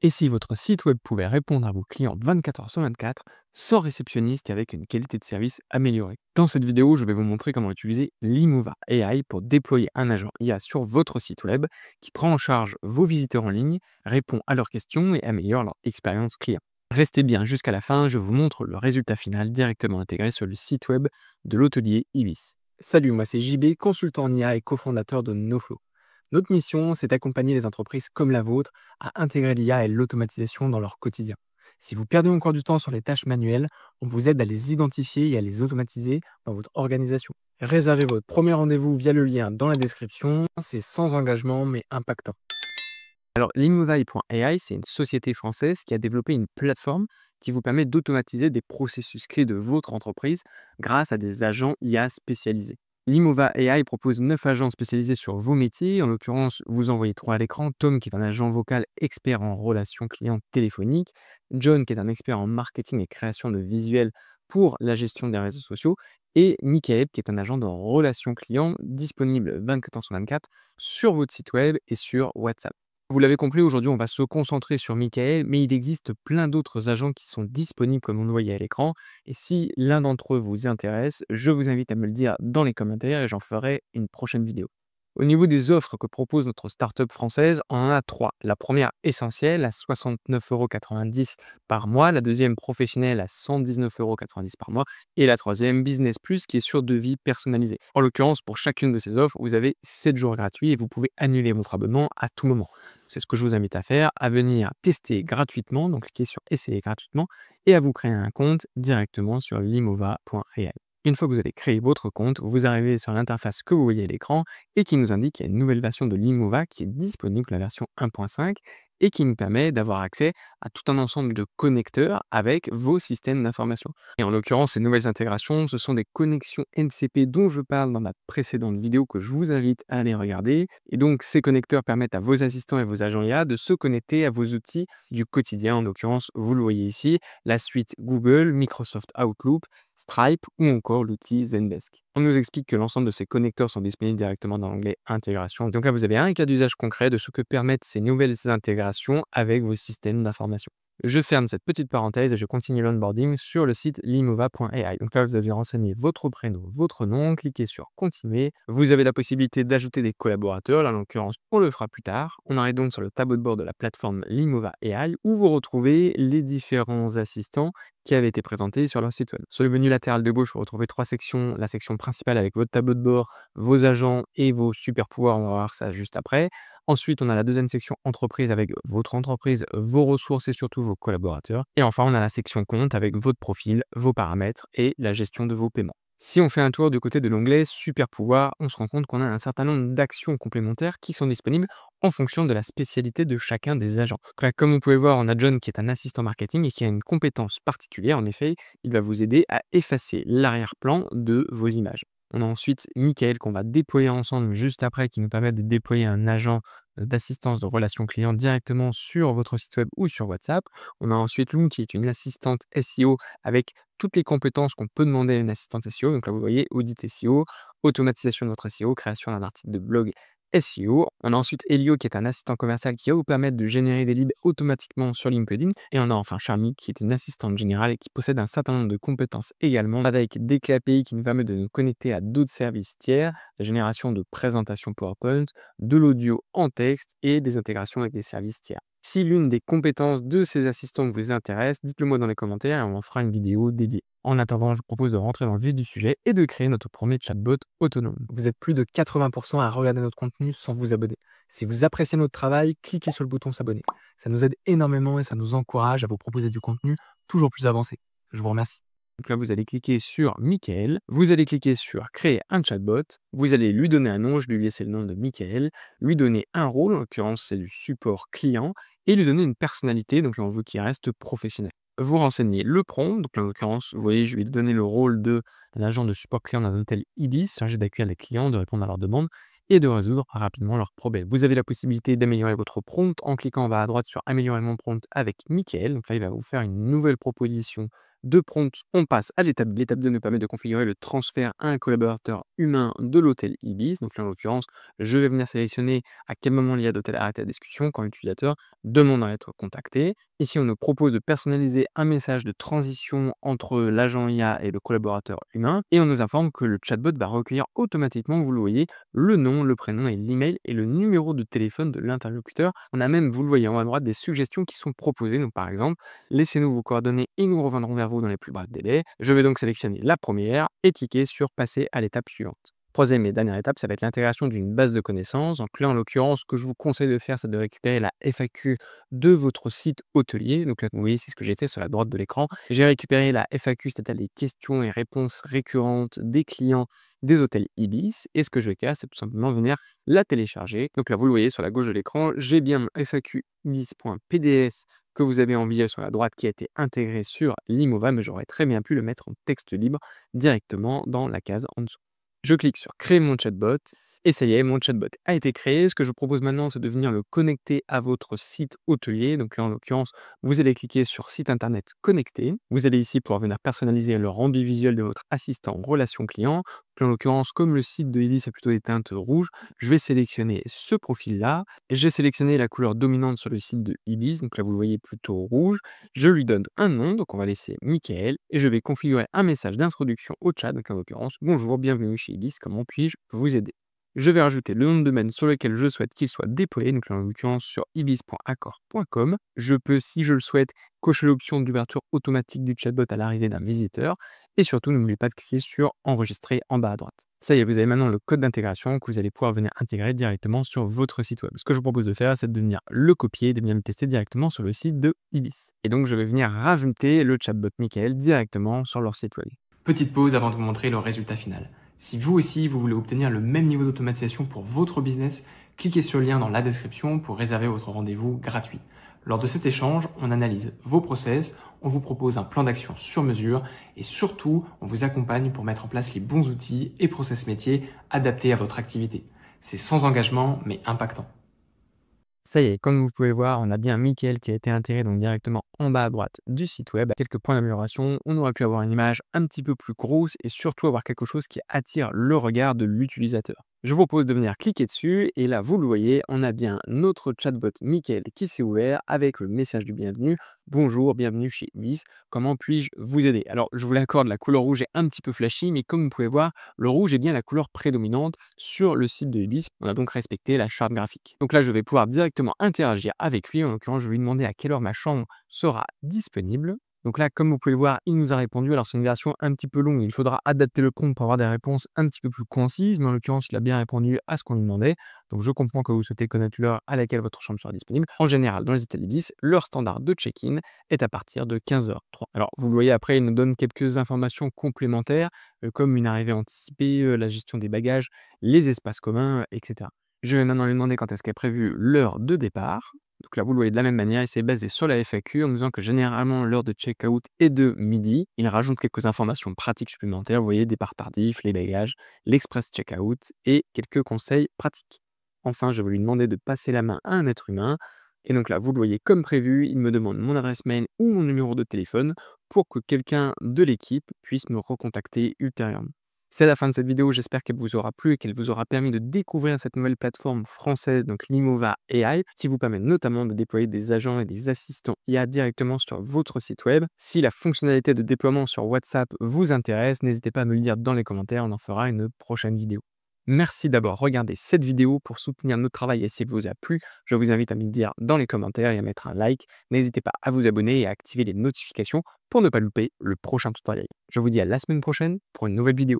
Et si votre site web pouvait répondre à vos clients 24 heures sur 24, sans réceptionniste et avec une qualité de service améliorée? Dans cette vidéo, je vais vous montrer comment utiliser Limova AI pour déployer un agent IA sur votre site web qui prend en charge vos visiteurs en ligne, répond à leurs questions et améliore leur expérience client. Restez bien jusqu'à la fin, je vous montre le résultat final directement intégré sur le site web de l'hôtelier Ibis. Salut, moi c'est JB, consultant en IA et cofondateur de NoFlow. Notre mission, c'est d'accompagner les entreprises comme la vôtre à intégrer l'IA et l'automatisation dans leur quotidien. Si vous perdez encore du temps sur les tâches manuelles, on vous aide à les identifier et à les automatiser dans votre organisation. Réservez votre premier rendez-vous via le lien dans la description, c'est sans engagement mais impactant. Alors, Limovai.ai, c'est une société française qui a développé une plateforme qui vous permet d'automatiser des processus clés de votre entreprise grâce à des agents IA spécialisés. Limova AI propose 9 agents spécialisés sur vos métiers. En l'occurrence, vous en voyez 3 à l'écran. Tom, qui est un agent vocal expert en relations clients téléphoniques. John, qui est un expert en marketing et création de visuels pour la gestion des réseaux sociaux. Et Michael, qui est un agent de relations clients disponible 24 heures sur 24 sur votre site web et sur WhatsApp. Vous l'avez compris, aujourd'hui, on va se concentrer sur Michael, mais il existe plein d'autres agents qui sont disponibles comme vous le voyez à l'écran. Et si l'un d'entre eux vous intéresse, je vous invite à me le dire dans les commentaires et j'en ferai une prochaine vidéo. Au niveau des offres que propose notre startup française, on en a trois. La première essentielle à 69,90 € par mois, la deuxième professionnelle à 119,90 € par mois et la troisième Business Plus qui est sur devis personnalisé. En l'occurrence, pour chacune de ces offres, vous avez 7 jours gratuits et vous pouvez annuler votre abonnement à tout moment. C'est ce que je vous invite à faire, à venir tester gratuitement, donc cliquez sur essayer gratuitement et à vous créer un compte directement sur limova.ai. Une fois que vous avez créé votre compte, vous arrivez sur l'interface que vous voyez à l'écran et qui nous indique qu'il y a une nouvelle version de Limova qui est disponible, la version 1.5, et qui nous permet d'avoir accès à tout un ensemble de connecteurs avec vos systèmes d'information. Et en l'occurrence, ces nouvelles intégrations, ce sont des connexions MCP dont je parle dans ma précédente vidéo que je vous invite à aller regarder. Et donc, ces connecteurs permettent à vos assistants et vos agents IA de se connecter à vos outils du quotidien. En l'occurrence, vous le voyez ici, la suite Google, Microsoft Outlook, Stripe ou encore l'outil Zendesk. On nous explique que l'ensemble de ces connecteurs sont disponibles directement dans l'onglet Intégration. Donc là, vous avez un cas d'usage concret de ce que permettent ces nouvelles intégrations avec vos systèmes d'information. Je ferme cette petite parenthèse et je continue l'onboarding sur le site limova.ai. Donc là, vous avez renseigné votre prénom, votre nom, cliquez sur Continuer. Vous avez la possibilité d'ajouter des collaborateurs. Là, en l'occurrence, on le fera plus tard. On arrive donc sur le tableau de bord de la plateforme Limova AI où vous retrouvez les différents assistants qui avaient été présentés sur leur site web. Sur le menu latéral de gauche, vous retrouvez 3 sections. La section principale avec votre tableau de bord, vos agents et vos super pouvoirs. On va voir ça juste après. Ensuite, on a la deuxième section entreprise avec votre entreprise, vos ressources et surtout vos collaborateurs. Et enfin, on a la section compte avec votre profil, vos paramètres et la gestion de vos paiements. Si on fait un tour du côté de l'onglet Super pouvoir, on se rend compte qu'on a un certain nombre d'actions complémentaires qui sont disponibles en fonction de la spécialité de chacun des agents. Donc là, comme vous pouvez voir, on a John qui est un assistant marketing et qui a une compétence particulière. En effet, il va vous aider à effacer l'arrière-plan de vos images. On a ensuite Michael qu'on va déployer ensemble juste après, qui nous permet de déployer un agent d'assistance de relations clients directement sur votre site web ou sur WhatsApp. On a ensuite Loom qui est une assistante SEO avec toutes les compétences qu'on peut demander à une assistante SEO. Donc là, vous voyez, audit SEO, automatisation de votre SEO, création d'un article de blog SEO. On a ensuite Elio qui est un assistant commercial qui va vous permettre de générer des leads automatiquement sur LinkedIn. Et on a enfin Charmy qui est une assistante générale et qui possède un certain nombre de compétences également avec des clés API qui nous permettent de nous connecter à d'autres services tiers, la génération de présentations PowerPoint, de l'audio en texte et des intégrations avec des services tiers. Si l'une des compétences de ces assistants vous intéresse, dites-le moi dans les commentaires et on en fera une vidéo dédiée. En attendant, je vous propose de rentrer dans le vif du sujet et de créer notre premier chatbot autonome. Vous êtes plus de 80% à regarder notre contenu sans vous abonner. Si vous appréciez notre travail, cliquez sur le bouton s'abonner. Ça nous aide énormément et ça nous encourage à vous proposer du contenu toujours plus avancé. Je vous remercie. Donc là, vous allez cliquer sur Michael, vous allez cliquer sur créer un chatbot, vous allez lui donner un nom, je lui ai laissé le nom de Michael, lui donner un rôle, en l'occurrence c'est du support client, et lui donner une personnalité, donc là on veut qu'il reste professionnel. Vous renseignez le prompt, donc là, en l'occurrence, vous voyez, je vais lui donner le rôle d'un agent de support client d'un hôtel Ibis, chargé d'accueillir les clients, de répondre à leurs demandes et de résoudre rapidement leurs problèmes. Vous avez la possibilité d'améliorer votre prompt en cliquant en bas à droite sur améliorer mon prompt avec Michael. Donc là, il va vous faire une nouvelle proposition De prompt, on passe à l'étape 2 nous permet de configurer le transfert à un collaborateur humain de l'hôtel Ibis. Donc là, en l'occurrence, je vais venir sélectionner à quel moment l'IA doit-elle arrêter la discussion quand l'utilisateur demande à être contacté. Ici, on nous propose de personnaliser un message de transition entre l'agent IA et le collaborateur humain. Et on nous informe que le chatbot va recueillir automatiquement, vous le voyez, le nom, le prénom et l'email et le numéro de téléphone de l'interlocuteur. On a même, vous le voyez en haut à droite, des suggestions qui sont proposées. Donc par exemple, laissez-nous vos coordonnées et nous reviendrons vers vous dans les plus brefs délais. Je vais donc sélectionner la première et cliquer sur passer à l'étape suivante. Troisième et dernière étape, ça va être l'intégration d'une base de connaissances. Donc là, en l'occurrence, ce que je vous conseille de faire, c'est de récupérer la FAQ de votre site hôtelier. Donc là, vous voyez, c'est ce que j'ai fait sur la droite de l'écran. J'ai récupéré la FAQ, c'est-à-dire les questions et réponses récurrentes des clients des hôtels Ibis. Et ce que je vais faire, c'est tout simplement venir la télécharger. Donc là, vous le voyez sur la gauche de l'écran, j'ai bien mon FAQ ibis.pdf que vous avez en visuel sur la droite qui a été intégré sur Limova, mais j'aurais très bien pu le mettre en texte libre directement dans la case en dessous. Je clique sur créer mon chatbot et ça y est, mon chatbot a été créé. Ce que je propose maintenant, c'est de venir le connecter à votre site hôtelier. Donc là, en l'occurrence, vous allez cliquer sur site internet connecté. Vous allez ici pouvoir venir personnaliser le rendu visuel de votre assistant relation client. Donc là, en l'occurrence, comme le site de Ibis a plutôt des teintes rouges, je vais sélectionner ce profil-là. J'ai sélectionné la couleur dominante sur le site de Ibis. Donc là, vous le voyez plutôt rouge. Je lui donne un nom, donc on va laisser Michael, et je vais configurer un message d'introduction au chat, donc en l'occurrence, bonjour, bienvenue chez Ibis, comment puis-je vous aider? Je vais rajouter le nom de domaine sur lequel je souhaite qu'il soit déployé, donc là, en l'occurrence sur ibis.accor.com. Je peux, si je le souhaite, cocher l'option d'ouverture automatique du chatbot à l'arrivée d'un visiteur, et surtout, n'oubliez pas de cliquer sur enregistrer en bas à droite. Ça y est, vous avez maintenant le code d'intégration que vous allez pouvoir venir intégrer directement sur votre site web. Ce que je vous propose de faire, c'est de venir le copier et de venir le tester directement sur le site de Ibis. Et donc, je vais venir rajouter le chatbot Michael directement sur leur site web. Petite pause avant de vous montrer le résultat final. Si vous aussi, vous voulez obtenir le même niveau d'automatisation pour votre business, cliquez sur le lien dans la description pour réserver votre rendez-vous gratuit. Lors de cet échange, on analyse vos process, on vous propose un plan d'action sur mesure et surtout, on vous accompagne pour mettre en place les bons outils et process métiers adaptés à votre activité. C'est sans engagement mais impactant. Ça y est, comme vous pouvez le voir, on a bien Michael qui a été intégré donc directement en bas à droite du site web. Quelques points d'amélioration, on aurait pu avoir une image un petit peu plus grosse et surtout avoir quelque chose qui attire le regard de l'utilisateur. Je vous propose de venir cliquer dessus et là, vous le voyez, on a bien notre chatbot Michael qui s'est ouvert avec le message du bienvenu. Bonjour, bienvenue chez Ibis, comment puis-je vous aider? Alors, je vous l'accorde, la couleur rouge est un petit peu flashy, mais comme vous pouvez voir, le rouge est bien la couleur prédominante sur le site de Ibis. On a donc respecté la charte graphique. Donc là, je vais pouvoir directement interagir avec lui. En l'occurrence, je vais lui demander à quelle heure ma chambre sera disponible. Donc là, comme vous pouvez le voir, il nous a répondu. Alors, c'est une version un petit peu longue. Il faudra adapter le prompt pour avoir des réponses un petit peu plus concises. Mais en l'occurrence, il a bien répondu à ce qu'on lui demandait. Donc, je comprends que vous souhaitez connaître l'heure à laquelle votre chambre sera disponible. En général, dans les hôtels Ibis, l'heure standard de check-in est à partir de 15h30. Alors, vous le voyez après, il nous donne quelques informations complémentaires, comme une arrivée anticipée, la gestion des bagages, les espaces communs, etc. Je vais maintenant lui demander quand est-ce qu'est prévue l'heure de départ. Donc là, vous le voyez de la même manière, il s'est basé sur la FAQ en nous disant que généralement l'heure de check-out est de midi. Il rajoute quelques informations pratiques supplémentaires, vous voyez, départ tardif, les bagages, l'express check-out et quelques conseils pratiques. Enfin, je vais lui demander de passer la main à un être humain. Et donc là, vous le voyez comme prévu, il me demande mon adresse mail ou mon numéro de téléphone pour que quelqu'un de l'équipe puisse me recontacter ultérieurement. C'est la fin de cette vidéo, j'espère qu'elle vous aura plu et qu'elle vous aura permis de découvrir cette nouvelle plateforme française, donc Limova AI, qui vous permet notamment de déployer des agents et des assistants IA directement sur votre site web. Si la fonctionnalité de déploiement sur WhatsApp vous intéresse, n'hésitez pas à me le dire dans les commentaires, on en fera une prochaine vidéo. Merci d'avoir regardé cette vidéo pour soutenir notre travail et si elle vous a plu, je vous invite à me le dire dans les commentaires et à mettre un like. N'hésitez pas à vous abonner et à activer les notifications pour ne pas louper le prochain tutoriel. Je vous dis à la semaine prochaine pour une nouvelle vidéo.